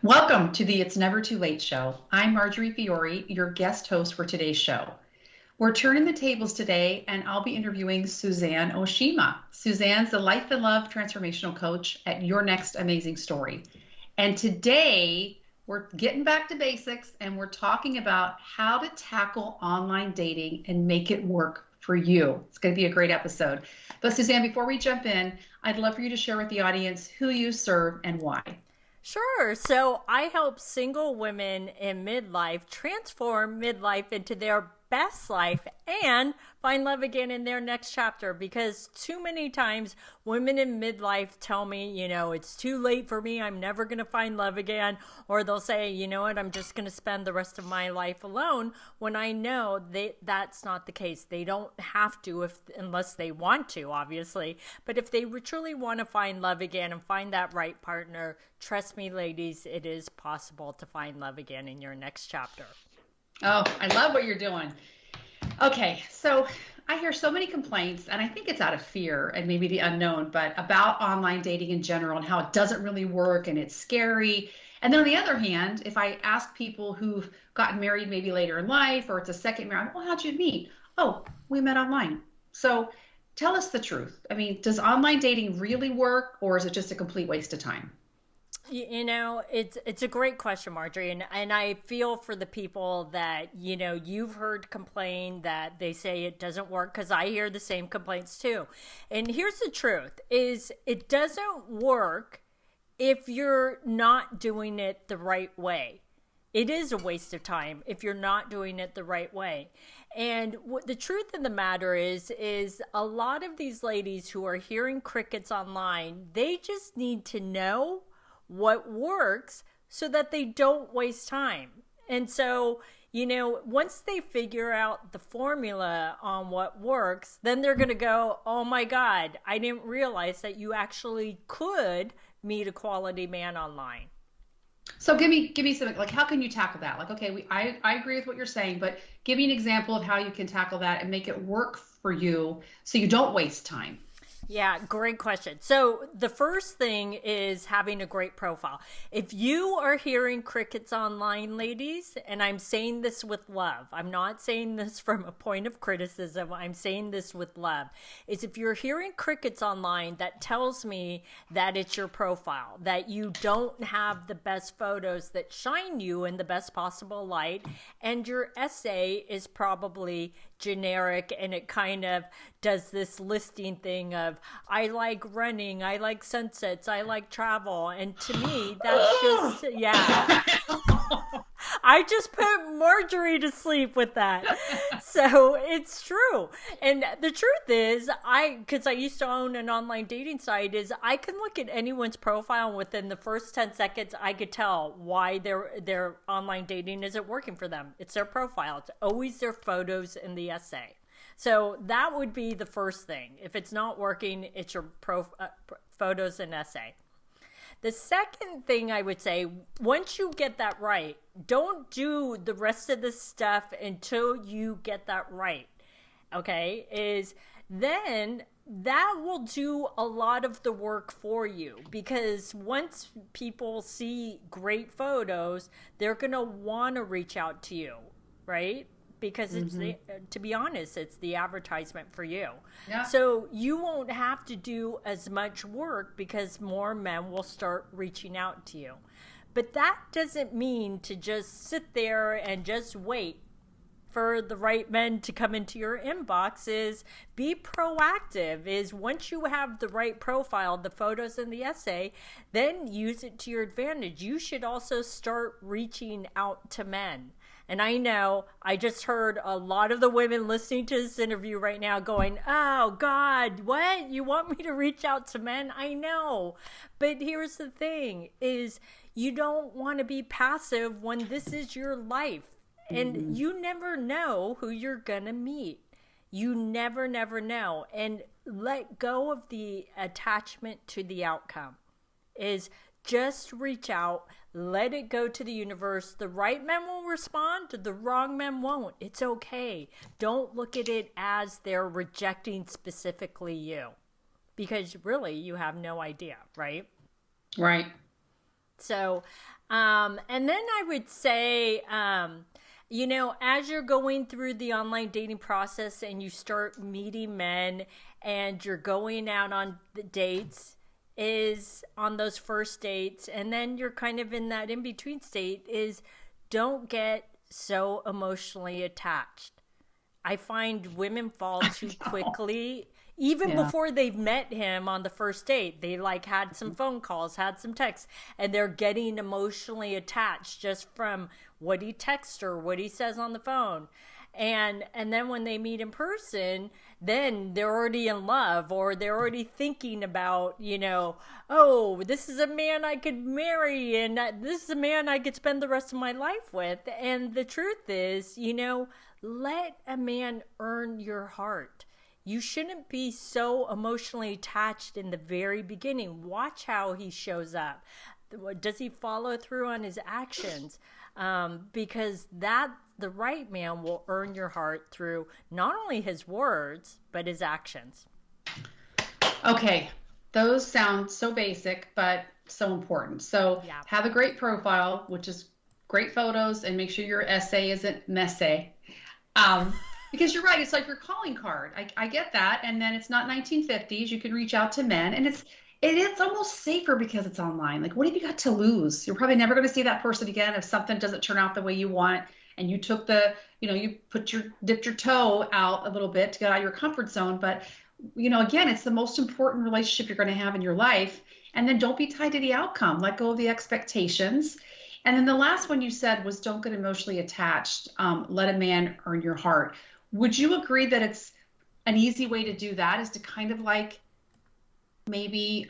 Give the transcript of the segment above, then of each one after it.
Welcome to the It's Never Too Late show. I'm Marjorie Fiore, your guest host for today's show. We're turning the tables today, and I'll be interviewing Suzanne Oshima. Suzanne's the life and love transformational coach at Your Next Amazing Story. And today, we're getting back to basics, and we're talking about how to tackle online dating and make it work for you. It's going to be a great episode. But Suzanne, before we jump in, I'd love for you to share with the audience who you serve and why. Sure. So I help single women in midlife transform midlife into their best life and find love again in their next chapter, because too many times women in midlife tell me, it's too late for me. I'm never going to find love again. Or they'll say, you know what, I'm just going to spend the rest of my life alone, when I know that's not the case. They don't have to unless they want to, obviously. But if they truly want to find love again and find that right partner, trust me, ladies, it is possible to find love again in your next chapter. Oh, I love what you're doing. Okay, so I hear so many complaints, and I think it's out of fear and maybe the unknown, but about online dating in general and how it doesn't really work and it's scary. And then on the other hand, if I ask people who've gotten married maybe later in life, or it's a second marriage, well, how'd you meet? Oh, we met online. So tell us the truth. I mean, does online dating really work, or is it just a complete waste of time? It's a great question, Marjorie, and I feel for the people that, you've heard complain that they say it doesn't work, because I hear the same complaints too. And here's the truth, is it doesn't work if you're not doing it the right way. It is a waste of time if you're not doing it the right way. And what the truth of the matter is a lot of these ladies who are hearing crickets online, they just need to know what works so that they don't waste time. And so, once they figure out the formula on what works, then they're going to go, oh my God, I didn't realize that you actually could meet a quality man online. So give me some, like, how can you tackle that? Like, okay, I agree with what you're saying, but give me an example of how you can tackle that and make it work for you so you don't waste time. Yeah, great question. So the first thing is having a great profile. If you are hearing crickets online, ladies, and I'm saying this with love, I'm not saying this from a point of criticism, I'm saying this with love, is if you're hearing crickets online, that tells me that it's your profile, that you don't have the best photos that shine you in the best possible light, and your essay is probably generic, and it kind of does this listing thing of, I like running, I like sunsets, I like travel. And to me, that's just, yeah. I just put Marjorie to sleep with that. So it's true. And the truth is, because I used to own an online dating site, is I can look at anyone's profile, and within the first 10 seconds, I could tell why their online dating isn't working for them. It's their profile. It's always their photos in the essay. So that would be the first thing. If it's not working, it's your photos and essay. The second thing I would say, once you get that right, don't do the rest of the stuff until you get that right. Okay? Then that will do a lot of the work for you, because once people see great photos, they're going to want to reach out to you, right? Because it's to be honest, it's the advertisement for you. Yeah. So you won't have to do as much work, because more men will start reaching out to you. But that doesn't mean to just sit there and just wait for the right men to come into your inbox. Is be proactive. Is once you have the right profile, the photos and the essay, then use it to your advantage. You should also start reaching out to men. And I know I just heard a lot of the women listening to this interview right now going, oh God, what? You want me to reach out to men? I know. But here's the thing, is you don't want to be passive when this is your life. And you never know who you're going to meet. You never know. And let go of the attachment to the outcome. Is just reach out, let it go to the universe. The right men will respond, the wrong men won't. It's okay. Don't look at it as they're rejecting specifically you, because really you have no idea, right? Right. So, and then I would say, as you're going through the online dating process and you start meeting men and you're going out on the dates, is on those first dates, and then you're kind of in that in between state, is don't get so emotionally attached. I find women fall too quickly, even Yeah. before they've met him on the first date. They like had some phone calls, had some texts, and they're getting emotionally attached just from what he texts or what he says on the phone. And then when they meet in person, then they're already in love, or they're already thinking about, oh, this is a man I could marry, and this is a man I could spend the rest of my life with. And the truth is, let a man earn your heart. You shouldn't be so emotionally attached in the very beginning. Watch how he shows up. Does he follow through on his actions? Because the right man will earn your heart through not only his words, but his actions. Okay, those sound so basic, but so important. So Yeah. have a great profile, which is great photos, and make sure your essay isn't messy. Um, because you're right, it's like your calling card. I get that, and then it's not 1950s. You can reach out to men, and it's almost safer because it's online. Like, what have you got to lose? You're probably never going to see that person again if something doesn't turn out the way you want, and you took you dipped your toe out a little bit to get out of your comfort zone. But again, it's the most important relationship you're going to have in your life. And then don't be tied to the outcome. Let go of the expectations. And then the last one you said was don't get emotionally attached. Let a man earn your heart. Would you agree that it's an easy way to do that is to kind of like maybe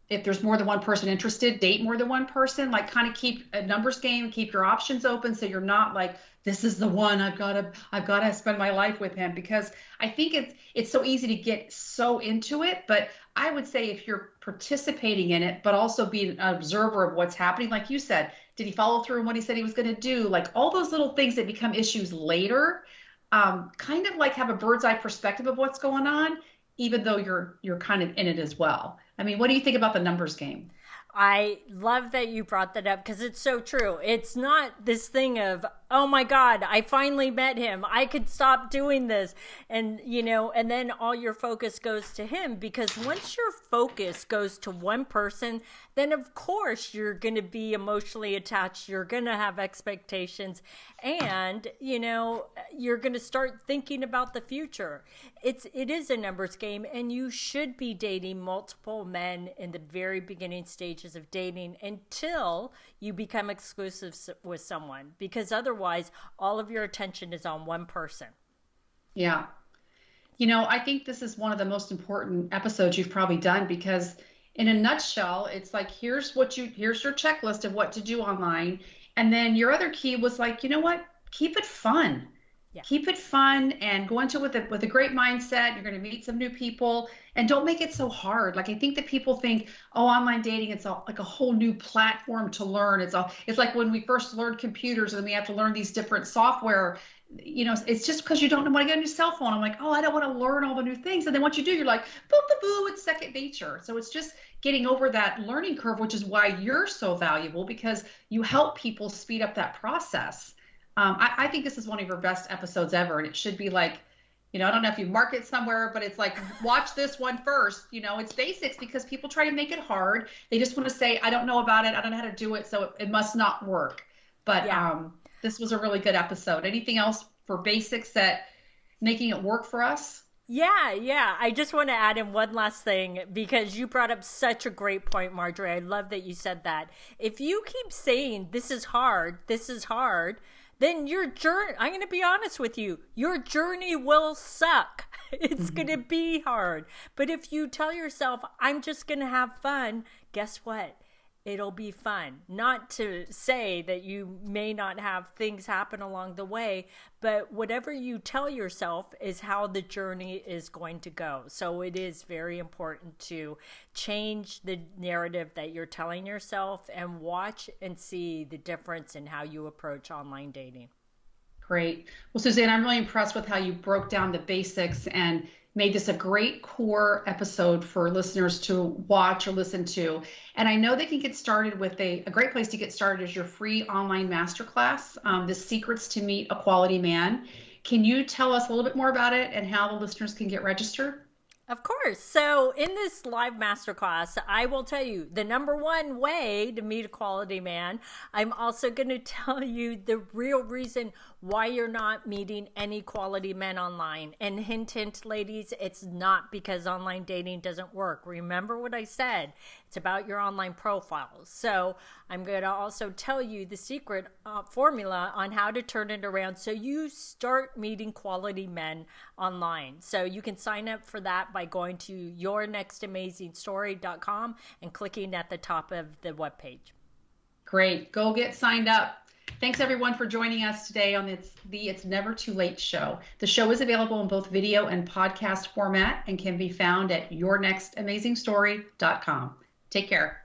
if there's more than one person interested, date more than one person, like kind of keep a numbers game, keep your options open so you're not like, this is the one I've got to spend my life with him, because I think it's so easy to get so into it. But I would say if you're participating in it, but also be an observer of what's happening, like you said, did he follow through on what he said he was going to do? Like all those little things that become issues later, kind of like have a bird's eye perspective of what's going on, even though you're kind of in it as well. I mean, what do you think about the numbers game? I love that you brought that up because it's so true. It's not this thing of, oh my God, I finally met him. I could stop doing this. And then all your focus goes to him, because once your focus goes to one person, then of course you're going to be emotionally attached. You're going to have expectations, and, you're going to start thinking about the future. It is a numbers game, and you should be dating multiple men in the very beginning stages of dating until you become exclusive with someone, because otherwise all of your attention is on one person. Yeah. I think this is one of the most important episodes you've probably done, because in a nutshell, it's like, here's your checklist of what to do online. And then your other key was like, you know what? Keep it fun. Yeah. Keep it fun and go into it with a great mindset. You're going to meet some new people, and don't make it so hard. Like, I think that people think, oh, online dating, it's like a whole new platform to learn. It's like when we first learned computers and we have to learn these different software. It's just because you don't want to get on your cell phone. I'm like, oh, I don't want to learn all the new things. And then once you do, you're like, boo, boo, boo, it's second nature. So it's just getting over that learning curve, which is why you're so valuable, because you help people speed up that process. I think this is one of your best episodes ever, and it should be like, I don't know if you mark it somewhere, but it's like, watch this one first. It's basics, because people try to make it hard. They just want to say, I don't know about it. I don't know how to do it, so it must not work. But Yeah. this was a really good episode. Anything else for basics that making it work for us? Yeah. I just want to add in one last thing, because you brought up such a great point, Marjorie. I love that you said that. If you keep saying, this is hard, then your journey, I'm going to be honest with you, your journey will suck. It's going to be hard. But if you tell yourself, I'm just going to have fun, guess what? It'll be fun. Not to say that you may not have things happen along the way, but whatever you tell yourself is how the journey is going to go. So it is very important to change the narrative that you're telling yourself and watch and see the difference in how you approach online dating. Great. Well, Suzanne, I'm really impressed with how you broke down the basics and made this a great core episode for listeners to watch or listen to. And I know they can get started with a great place to get started is your free online masterclass, The Secrets to Meet a Quality Man. Can you tell us a little bit more about it and how the listeners can get registered? Of course. So, in this live masterclass, I will tell you the number one way to meet a quality man. I'm also going to tell you the real reason why you're not meeting any quality men online. And hint, hint, ladies, it's not because online dating doesn't work. Remember what I said. It's about your online profiles. So, I'm going to also tell you the secret formula on how to turn it around so you start meeting quality men online. So, you can sign up for that by going to yournextamazingstory.com and clicking at the top of the webpage. Great. Go get signed up. Thanks everyone for joining us today on the It's Never Too Late show. The show is available in both video and podcast format and can be found at yournextamazingstory.com. Take care.